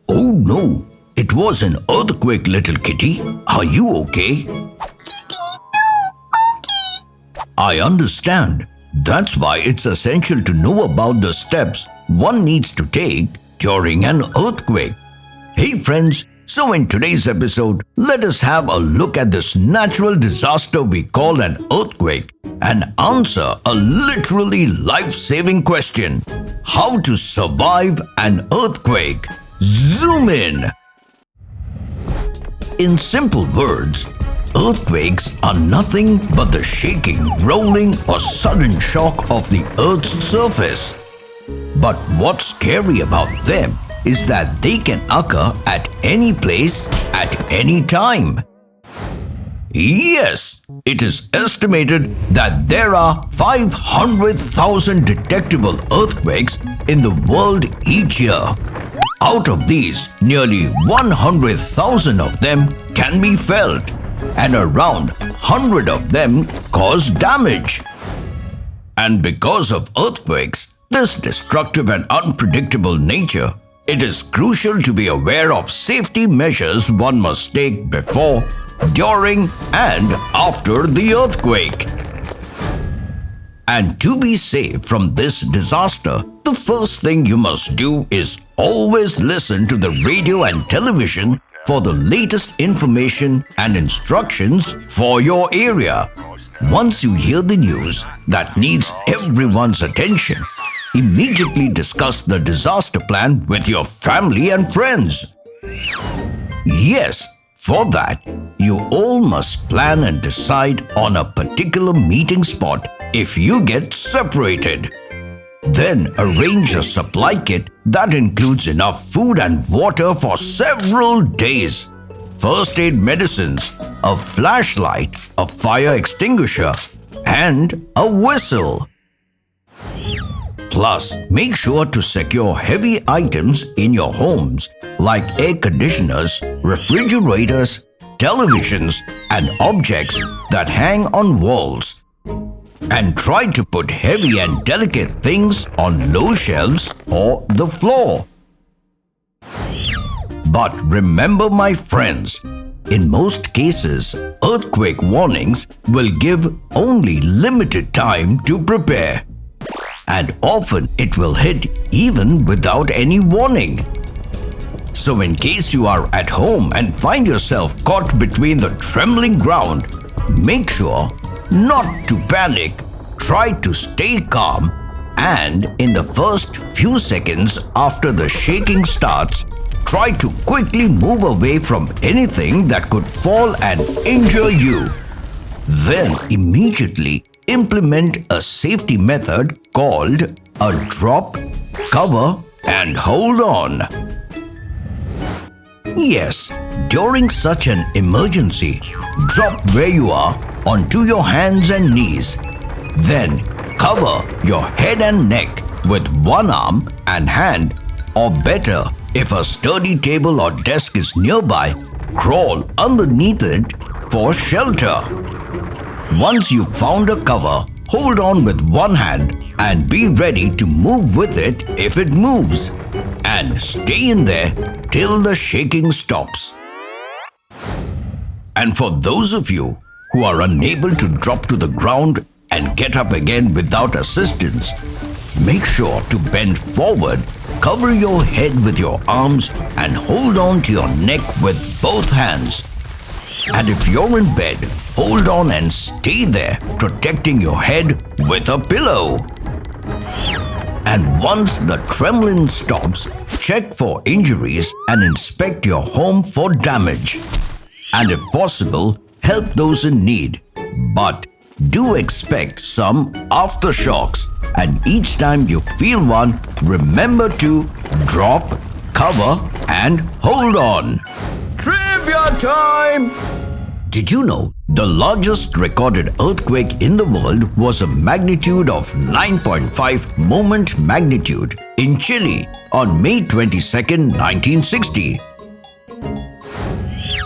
Oh no! It was an earthquake, little kitty. Are you okay? I understand. That's why it's essential to know about the steps one needs to take during an earthquake. Hey friends, so in today's episode, let us have a look at this natural disaster we call an earthquake and answer a literally life-saving question: how to survive an earthquake. Zoom in! In simple words, earthquakes are nothing but the shaking, rolling or sudden shock of the Earth's surface. But what's scary about them is that they can occur at any place, at any time. Yes, it is estimated that there are 500,000 detectable earthquakes in the world each year. Out of these, nearly 100,000 of them can be felt, and around 100 of them cause damage. And because of earthquakes, this destructive and unpredictable nature, it is crucial to be aware of safety measures one must take before, during, and after the earthquake. And to be safe from this disaster, the first thing you must do is always listen to the radio and television for the latest information and instructions for your area. Once you hear the news that needs everyone's attention, immediately discuss the disaster plan with your family and friends. Yes, for that, you all must plan and decide on a particular meeting spot if you get separated. Then arrange a supply kit that includes enough food and water for several days, first aid medicines, a flashlight, a fire extinguisher, and a whistle. Plus, make sure to secure heavy items in your homes like air conditioners, refrigerators, televisions, and objects that hang on walls. And try to put heavy and delicate things on low shelves or the floor. But remember, my friends, in most cases, earthquake warnings will give only limited time to prepare. And often it will hit even without any warning. So in case you are at home and find yourself caught between the trembling ground, make sure not to panic, try to stay calm, and in the first few seconds after the shaking starts, try to quickly move away from anything that could fall and injure you. Then immediately implement a safety method called a drop, cover, and hold on. Yes, during such an emergency, drop where you are onto your hands and knees. Then cover your head and neck with one arm and hand, or better, if a sturdy table or desk is nearby, crawl underneath it for shelter. Once you've found a cover, hold on with one hand and be ready to move with it if it moves. And stay in there till the shaking stops. And for those of you who are unable to drop to the ground and get up again without assistance, make sure to bend forward, cover your head with your arms, and hold on to your neck with both hands. And if you're in bed, hold on and stay there, protecting your head with a pillow. And once the trembling stops, check for injuries and inspect your home for damage. And if possible, help those in need. But do expect some aftershocks, and each time you feel one, remember to drop, cover, and hold on. Trivia time! Did you know the largest recorded earthquake in the world was a magnitude of 9.5 moment magnitude in Chile on May 22, 1960?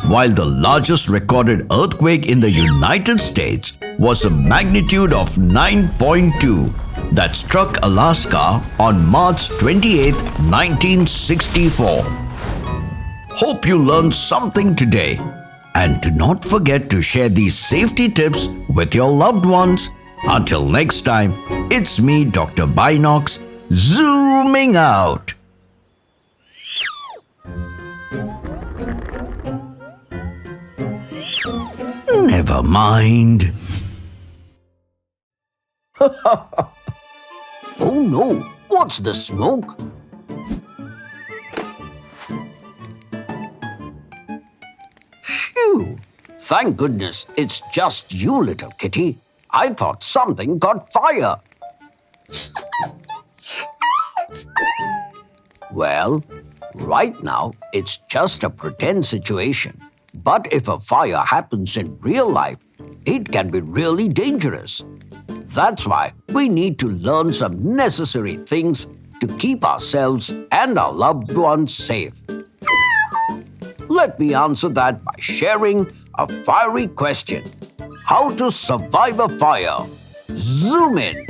While the largest recorded earthquake in the United States was a magnitude of 9.2 that struck Alaska on March 28, 1964. Hope you learned something today. And do not forget to share these safety tips with your loved ones. Until next time, it's me, Dr. Binocs, zooming out. Never mind. Oh no, what's the smoke? Phew, thank goodness it's just you, little kitty. I thought something caught fire. Well, right now it's just a pretend situation. But if a fire happens in real life, it can be really dangerous. That's why we need to learn some necessary things to keep ourselves and our loved ones safe. Let me answer that by sharing a fiery question. How to survive a fire? Zoom in.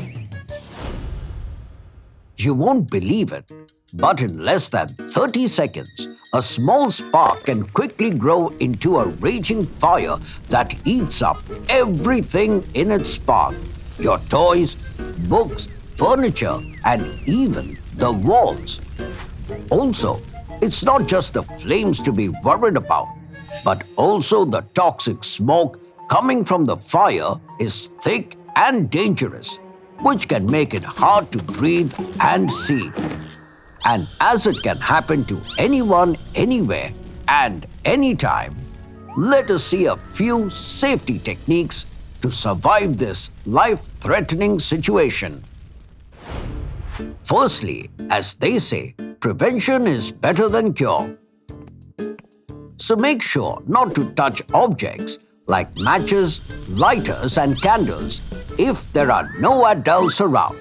You won't believe it, but in less than 30 seconds, a small spark can quickly grow into a raging fire that eats up everything in its path. Your toys, books, furniture, and even the walls. Also, it's not just the flames to be worried about, but also the toxic smoke coming from the fire is thick and dangerous, which can make it hard to breathe and see. And as it can happen to anyone, anywhere, and anytime, let us see a few safety techniques to survive this life-threatening situation. Firstly, as they say, prevention is better than cure. So make sure not to touch objects like matches, lighters, and candles if there are no adults around.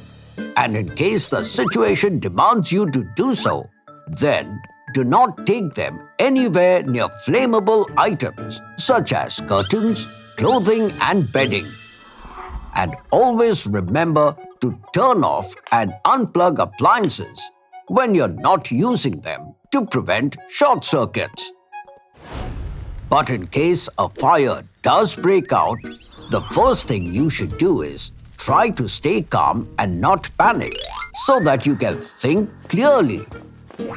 And in case the situation demands you to do so, then do not take them anywhere near flammable items such as curtains, clothing, and bedding. And always remember to turn off and unplug appliances when you're not using them to prevent short circuits. But in case a fire does break out, the first thing you should do is try to stay calm and not panic so that you can think clearly.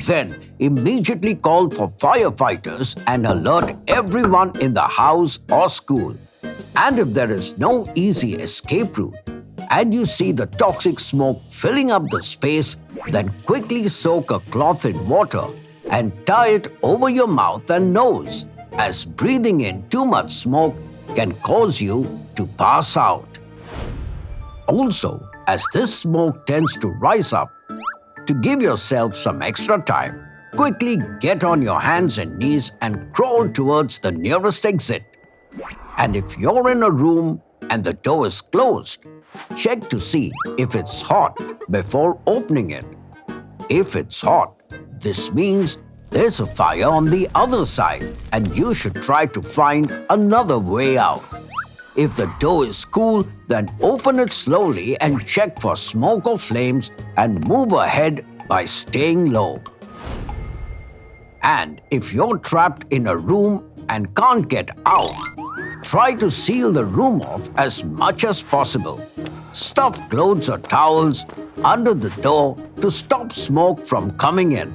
Then immediately call for firefighters and alert everyone in the house or school. And if there is no easy escape route and you see the toxic smoke filling up the space, then quickly soak a cloth in water and tie it over your mouth and nose, as breathing in too much smoke can cause you to pass out. Also, as this smoke tends to rise up, to give yourself some extra time, quickly get on your hands and knees and crawl towards the nearest exit. And if you're in a room and the door is closed, check to see if it's hot before opening it. If it's hot, this means there's a fire on the other side and you should try to find another way out. If the door is cool, then open it slowly and check for smoke or flames and move ahead by staying low. And if you're trapped in a room and can't get out, try to seal the room off as much as possible. Stuff clothes or towels under the door to stop smoke from coming in,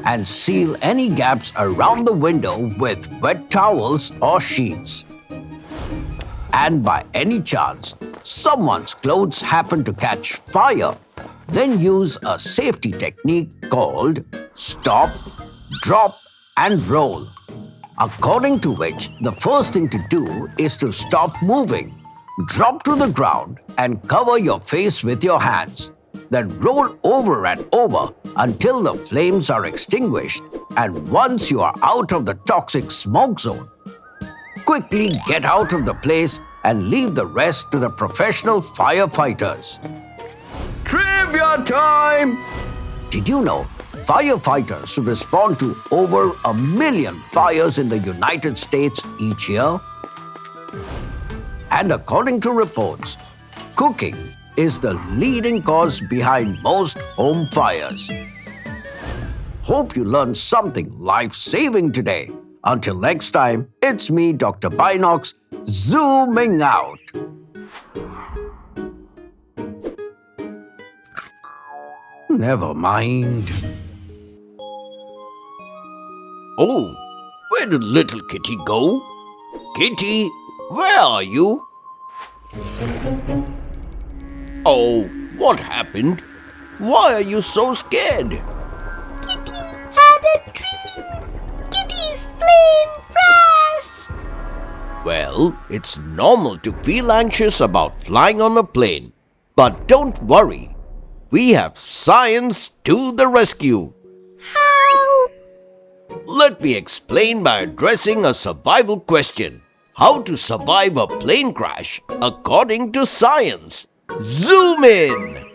and seal any gaps around the window with wet towels or sheets. And by any chance, someone's clothes happen to catch fire, then use a safety technique called stop, drop, and roll, according to which the first thing to do is to stop moving, drop to the ground, and cover your face with your hands. Then roll over and over until the flames are extinguished, and once you are out of the toxic smoke zone, quickly get out of the place and leave the rest to the professional firefighters. Trivia time! Did you know firefighters respond to over 1 million fires in the United States each year? And according to reports, cooking is the leading cause behind most home fires. Hope you learned something life-saving today. Until next time, it's me, Dr. Binocs, zooming out. Never mind. Oh, where did little Kitty go? Kitty, where are you? Oh, what happened? Why are you so scared? Kitty had a dream. Kitty's plane crashed. Well, it's normal to feel anxious about flying on a plane. But don't worry. We have science to the rescue. How? Let me explain by addressing a survival question. How to survive a plane crash according to science. Zoom in!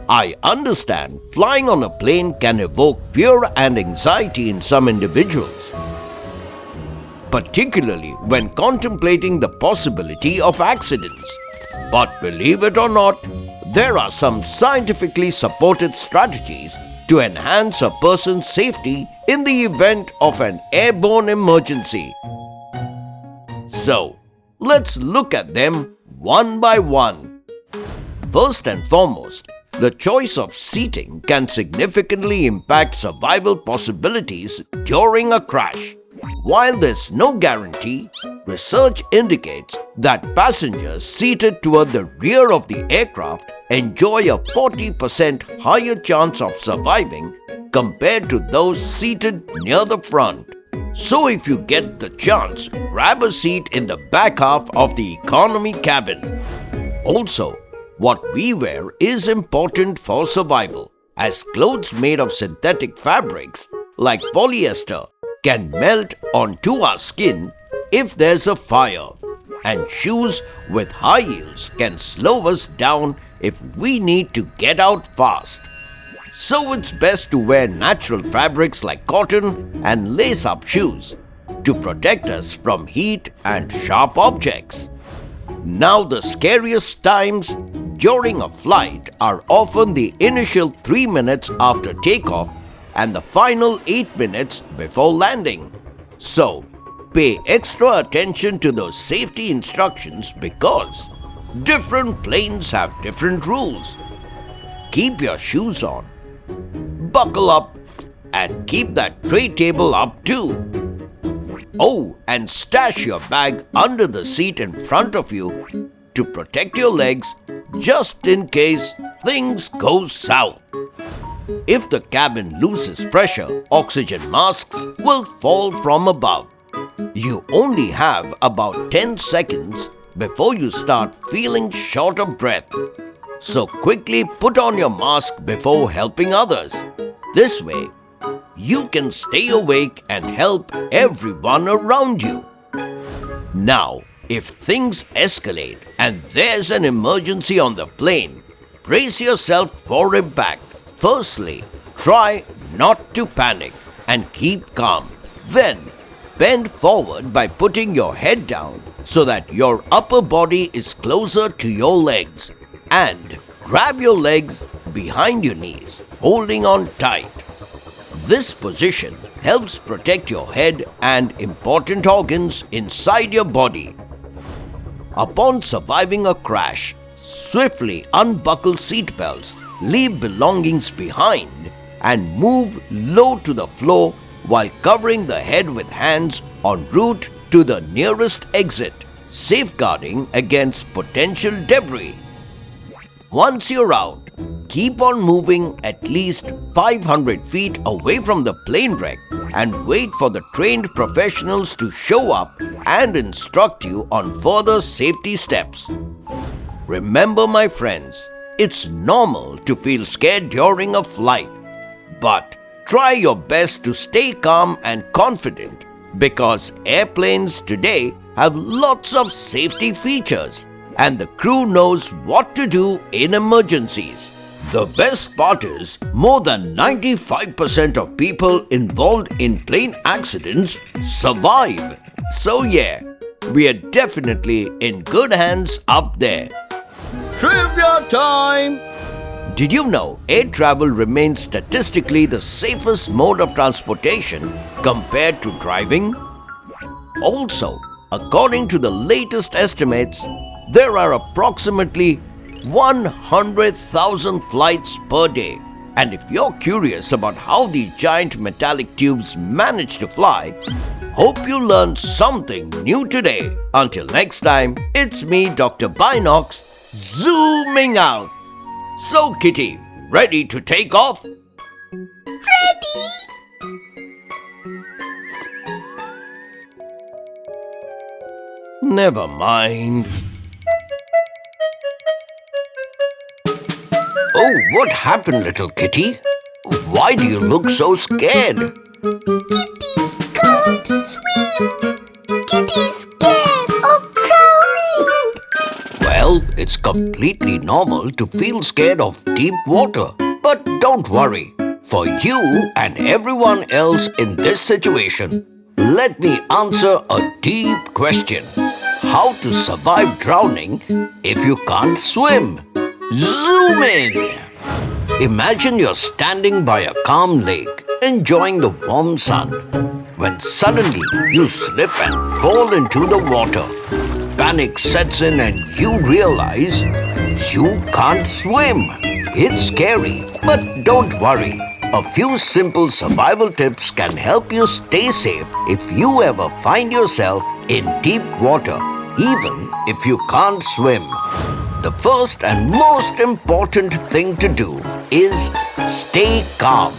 I understand flying on a plane can evoke fear and anxiety in some individuals, particularly when contemplating the possibility of accidents. But believe it or not, there are some scientifically supported strategies to enhance a person's safety in the event of an airborne emergency. So, let's look at them one by one. First and foremost, the choice of seating can significantly impact survival possibilities during a crash. While there's no guarantee, research indicates that passengers seated toward the rear of the aircraft enjoy a 40% higher chance of surviving compared to those seated near the front. So if you get the chance, grab a seat in the back half of the economy cabin. Also, what we wear is important for survival, as clothes made of synthetic fabrics like polyester can melt onto our skin if there's a fire, and shoes with high heels can slow us down if we need to get out fast. So it's best to wear natural fabrics like cotton and lace-up shoes to protect us from heat and sharp objects. Now the scariest times during a flight are often the initial 3 minutes after takeoff and the final 8 minutes before landing. So, pay extra attention to those safety instructions because different planes have different rules. Keep your shoes on, buckle up, and keep that tray table up too. Oh, and stash your bag under the seat in front of you to protect your legs just in case things go south. If the cabin loses pressure, oxygen masks will fall from above. You only have about 10 seconds before you start feeling short of breath. So quickly put on your mask before helping others. This way, you can stay awake and help everyone around you. Now, if things escalate and there's an emergency on the plane, brace yourself for impact. Firstly, try not to panic and keep calm. Then, bend forward by putting your head down so that your upper body is closer to your legs. And grab your legs behind your knees, holding on tight. This position helps protect your head and important organs inside your body. Upon surviving a crash, swiftly unbuckle seatbelts, leave belongings behind, and move low to the floor while covering the head with hands en route to the nearest exit, safeguarding against potential debris. Once you're out, keep on moving at least 500 feet away from the plane wreck and wait for the trained professionals to show up and instruct you on further safety steps. Remember, my friends, it's normal to feel scared during a flight, but try your best to stay calm and confident because airplanes today have lots of safety features and the crew knows what to do in emergencies. The best part is, more than 95% of people involved in plane accidents survive. So yeah, we are definitely in good hands up there. Trivia time! Did you know air travel remains statistically the safest mode of transportation compared to driving? Also, according to the latest estimates, there are approximately 100,000 flights per day. And if you're curious about how these giant metallic tubes manage to fly, hope you learned something new today. Until next time, it's me, Dr. Binocs, zooming out. So, Kitty, ready to take off? Ready? Never mind. Oh, what happened, little kitty? Why do you look so scared? Kitty can't swim. Kitty's scared of drowning. Well, it's completely normal to feel scared of deep water. But don't worry. For you and everyone else in this situation, let me answer a deep question. How to survive drowning if you can't swim? Zoom in! Imagine you're standing by a calm lake, enjoying the warm sun, when suddenly you slip and fall into the water. Panic sets in and you realize you can't swim. It's scary, but don't worry. A few simple survival tips can help you stay safe if you ever find yourself in deep water, even if you can't swim. The first and most important thing to do is stay calm.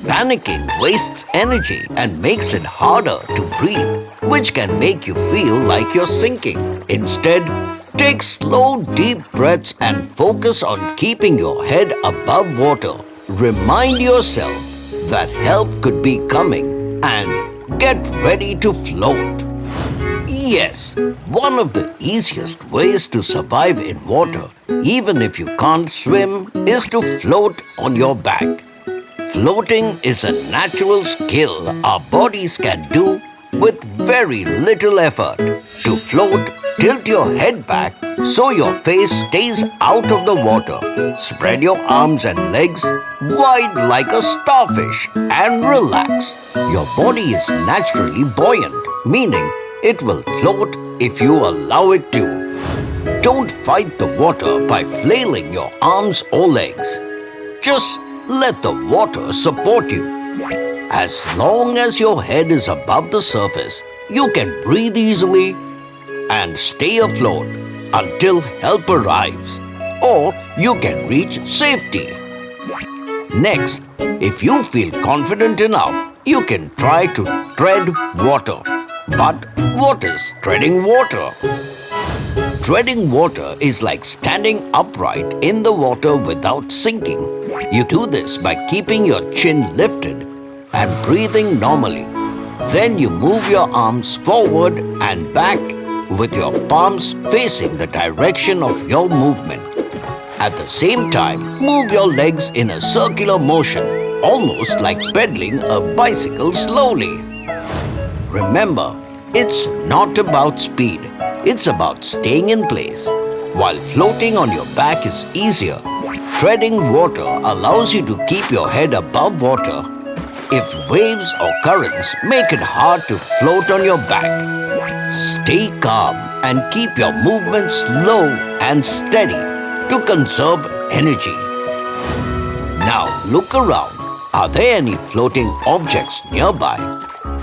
Panicking wastes energy and makes it harder to breathe, which can make you feel like you're sinking. Instead, take slow, deep breaths and focus on keeping your head above water. Remind yourself that help could be coming and get ready to float. Yes, one of the easiest ways to survive in water, even if you can't swim, is to float on your back. Floating is a natural skill our bodies can do with very little effort. To float, tilt your head back so your face stays out of the water. Spread your arms and legs wide like a starfish and relax. Your body is naturally buoyant, meaning it will float if you allow it to. Don't fight the water by flailing your arms or legs. Just let the water support you. As long as your head is above the surface, you can breathe easily and stay afloat until help arrives, or you can reach safety. Next, if you feel confident enough, you can try to tread water. But what is treading water? Treading water is like standing upright in the water without sinking. You do this by keeping your chin lifted and breathing normally. Then you move your arms forward and back with your palms facing the direction of your movement. At the same time, move your legs in a circular motion, almost like pedaling a bicycle slowly. Remember, it's not about speed. It's about staying in place. While floating on your back is easier, treading water allows you to keep your head above water. If waves or currents make it hard to float on your back, stay calm and keep your movements slow and steady to conserve energy. Now look around. Are there any floating objects nearby?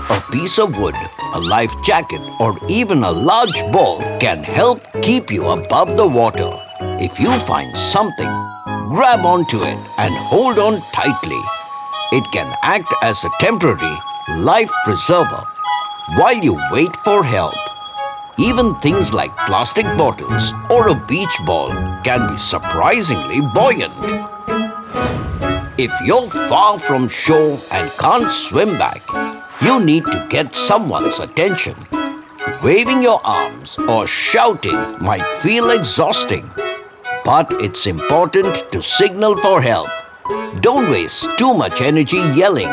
A piece of wood, a life jacket, or even a large ball can help keep you above the water. If you find something, grab onto it and hold on tightly. It can act as a temporary life preserver while you wait for help. Even things like plastic bottles or a beach ball can be surprisingly buoyant. If you're far from shore and can't swim back, you need to get someone's attention. Waving your arms or shouting might feel exhausting, but it's important to signal for help. Don't waste too much energy yelling.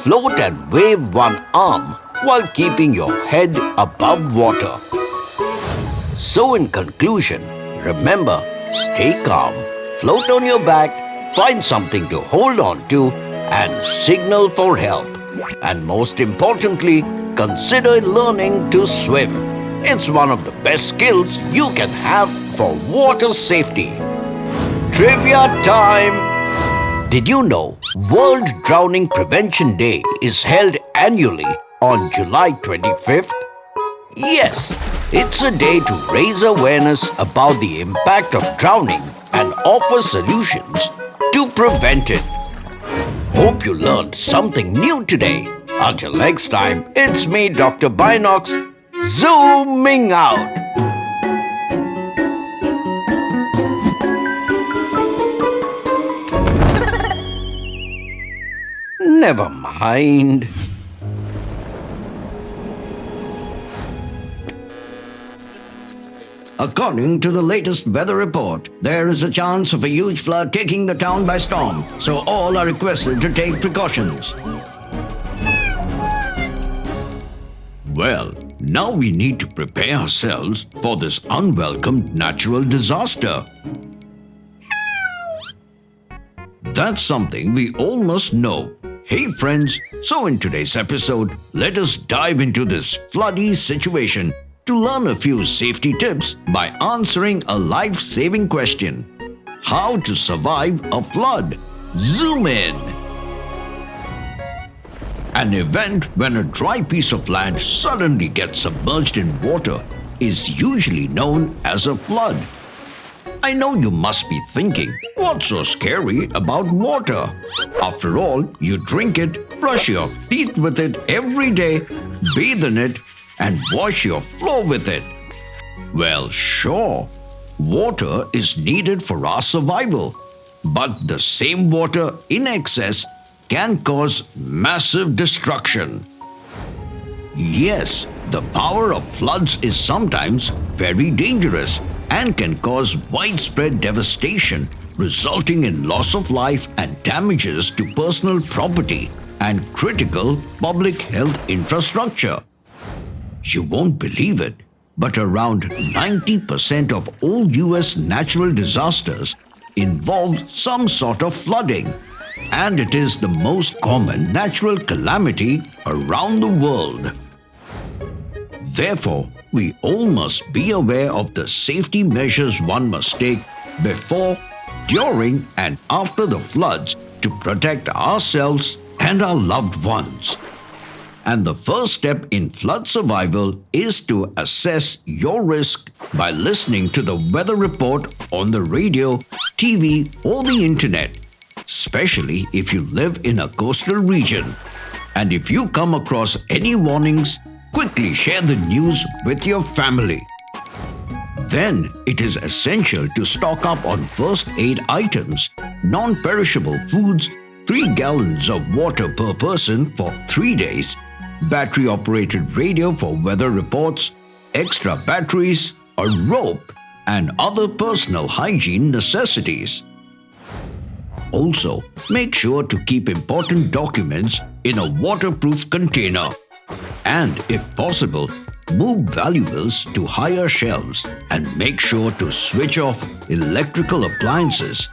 Float and wave one arm while keeping your head above water. So in conclusion, remember, stay calm, float on your back, find something to hold on to, and signal for help. And most importantly, consider learning to swim. It's one of the best skills you can have for water safety. Trivia time! Did you know World Drowning Prevention Day is held annually on July 25th? Yes, it's a day to raise awareness about the impact of drowning and offer solutions to prevent it. Hope you learned something new today. Until next time, it's me, Dr. Binocs, zooming out. Never mind. According to the latest weather report, there is a chance of a huge flood taking the town by storm, so all are requested to take precautions. Well, now we need to prepare ourselves for this unwelcome natural disaster. That's something we all must know. Hey friends, so in today's episode, let us dive into this floody situation to learn a few safety tips by answering a life-saving question. How to survive a flood? Zoom in! An event when a dry piece of land suddenly gets submerged in water is usually known as a flood. I know you must be thinking, what's so scary about water? After all, you drink it, brush your teeth with it every day, bathe in it, and wash your floor with it. Well, sure, water is needed for our survival, but the same water in excess can cause massive destruction. Yes, the power of floods is sometimes very dangerous and can cause widespread devastation, resulting in loss of life and damages to personal property and critical public health infrastructure. You won't believe it, but around 90% of all US natural disasters involve some sort of flooding, and it is the most common natural calamity around the world. Therefore, we all must be aware of the safety measures one must take before, during, and after the floods to protect ourselves and our loved ones. And the first step in flood survival is to assess your risk by listening to the weather report on the radio, TV, or the internet, especially if you live in a coastal region. And if you come across any warnings, quickly share the news with your family. Then it is essential to stock up on first aid items, non-perishable foods, 3 gallons of water per person for 3 days, battery-operated radio for weather reports, extra batteries, a rope, and other personal hygiene necessities. Also, make sure to keep important documents in a waterproof container. And if possible, move valuables to higher shelves and make sure to switch off electrical appliances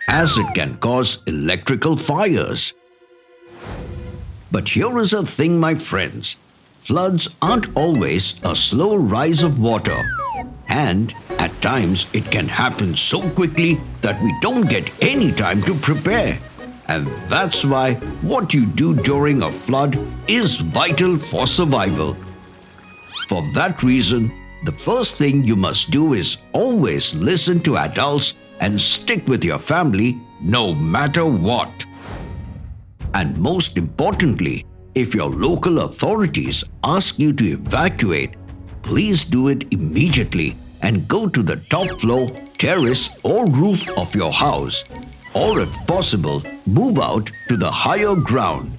as it can cause electrical fires. But here is a thing, my friends. Floods aren't always a slow rise of water. And at times it can happen so quickly that we don't get any time to prepare. And that's why what you do during a flood is vital for survival. For that reason, the first thing you must do is always listen to adults and stick with your family no matter what. And most importantly, if your local authorities ask you to evacuate, please do it immediately and go to the top floor, terrace, or roof of your house. Or if possible, move out to the higher ground.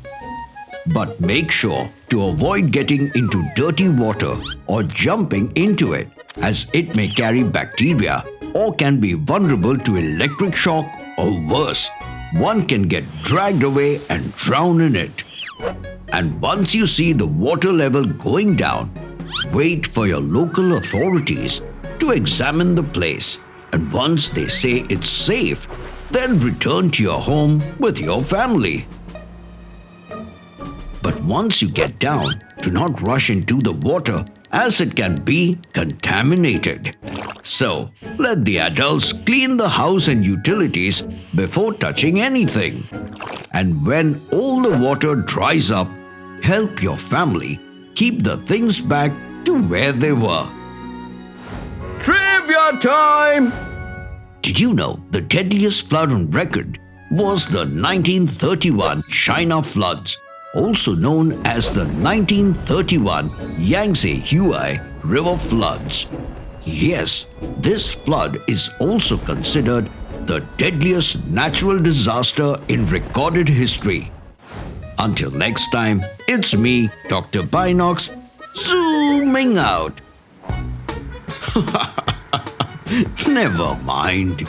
But make sure to avoid getting into dirty water or jumping into it, as it may carry bacteria or can be vulnerable to electric shock, or worse, one can get dragged away and drown in it. And once you see the water level going down, wait for your local authorities to examine the place, and once they say it's safe, then return to your home with your family. But once you get down, do not rush into the water as it can be contaminated. So, let the adults clean the house and utilities before touching anything. And when all the water dries up, help your family keep the things back to where they were. Trivia time! Did you know the deadliest flood on record was the 1931 China floods, also known as the 1931 Yangtze-Huai River floods? Yes, this flood is also considered the deadliest natural disaster in recorded history. Until next time, it's me, Dr. Binocs, zooming out. Never mind.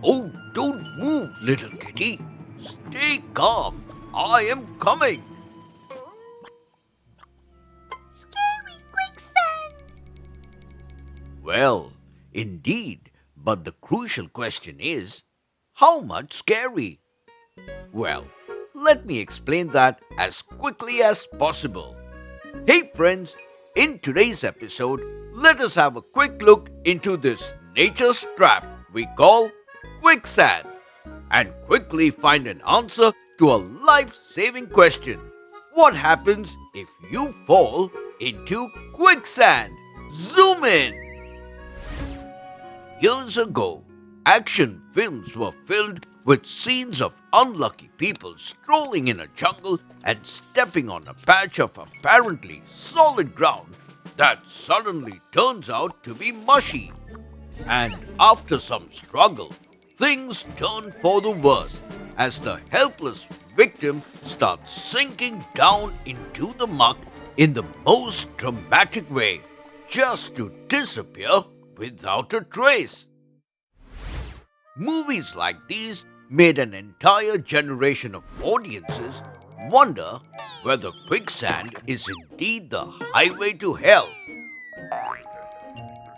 Oh, don't move, little kitty. Stay calm. I am coming. Scary quicksand. Well, indeed, but the crucial question is, how much scary? Well, let me explain that as quickly as possible. Hey friends, in today's episode, let us have a quick look into this nature's trap we call quicksand and quickly find an answer to a life-saving question. What happens if you fall into quicksand? Zoom in! Years ago, action films were filled with scenes of unlucky people strolling in a jungle and stepping on a patch of apparently solid ground that suddenly turns out to be mushy. And after some struggle, things turn for the worse as the helpless victim starts sinking down into the muck in the most dramatic way, just to disappear without a trace. Movies like these made an entire generation of audiences wonder whether quicksand is indeed the highway to hell.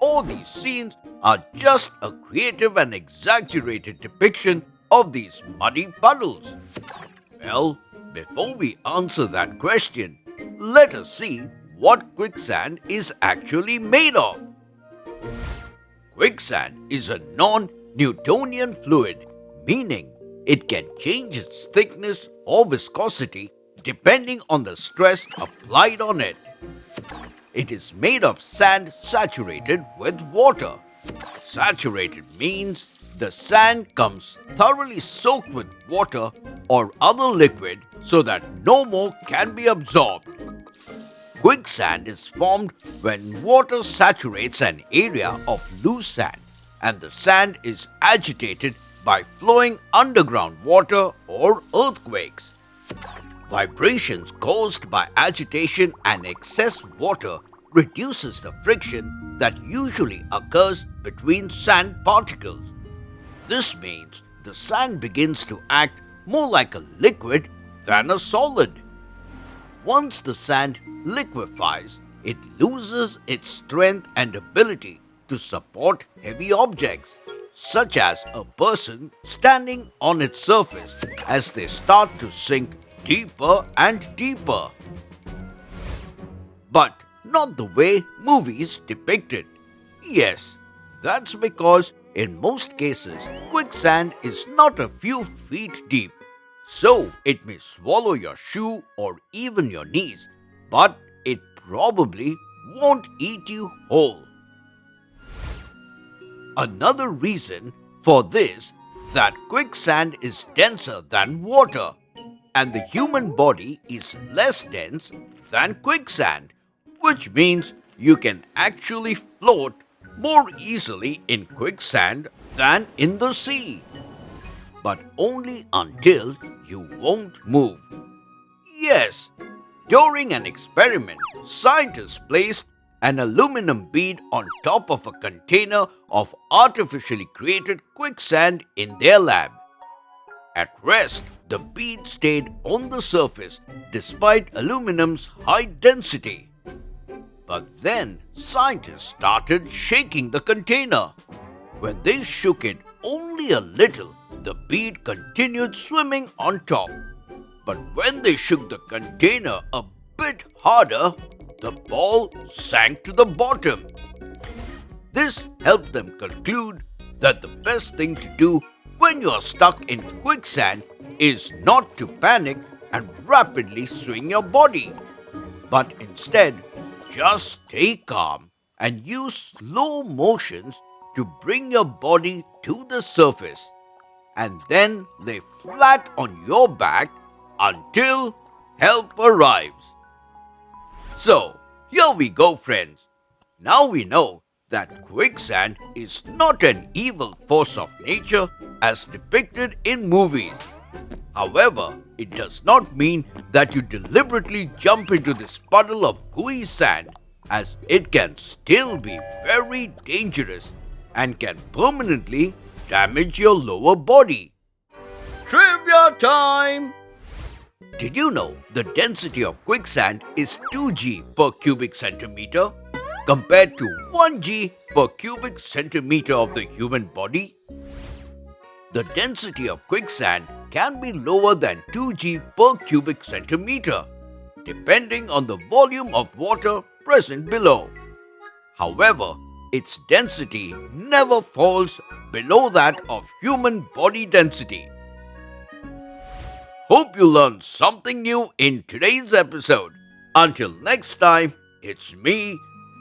All these scenes are just a creative and exaggerated depiction of these muddy puddles. Well, before we answer that question, let us see what quicksand is actually made of. Quicksand is a non-Newtonian fluid, meaning it can change its thickness or viscosity depending on the stress applied on it. It is made of sand saturated with water. Saturated means the sand comes thoroughly soaked with water or other liquid so that no more can be absorbed. Quicksand is formed when water saturates an area of loose sand and the sand is agitated by flowing underground water or earthquakes. Vibrations caused by agitation and excess water reduces the friction that usually occurs between sand particles. This means the sand begins to act more like a liquid than a solid. Once the sand liquefies, it loses its strength and ability to support heavy objects, such as a person standing on its surface as they start to sink deeper and deeper. But not the way movies depict it. Yes, that's because in most cases, quicksand is not a few feet deep. So it may swallow your shoe or even your knees, but it probably won't eat you whole. Another reason for this that quicksand is denser than water and the human body is less dense than quicksand, which means you can actually float more easily in quicksand than in the sea. But only until you won't move. Yes, during an experiment, scientists placed an aluminum bead on top of a container of artificially created quicksand in their lab. At rest, the bead stayed on the surface despite aluminum's high density. But then scientists started shaking the container. When they shook it only a little, the bead continued swimming on top. But when they shook the container a bit harder, the ball sank to the bottom. This helped them conclude that the best thing to do when you are stuck in quicksand is not to panic and rapidly swing your body, but instead just stay calm and use slow motions to bring your body to the surface and then lay flat on your back until help arrives. So, here we go, friends. Now we know that quicksand is not an evil force of nature as depicted in movies. However, it does not mean that you deliberately jump into this puddle of gooey sand, as it can still be very dangerous and can permanently damage your lower body. Trivia time! Did you know the density of quicksand is 2g per cubic centimeter compared to 1g per cubic centimeter of the human body? The density of quicksand can be lower than 2g per cubic centimeter, depending on the volume of water present below. However, its density never falls below that of human body density. Hope you learned something new in today's episode. Until next time, it's me,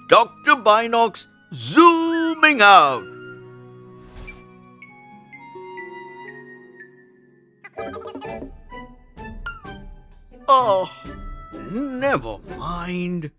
Dr. Binocs, zooming out. Oh, never mind.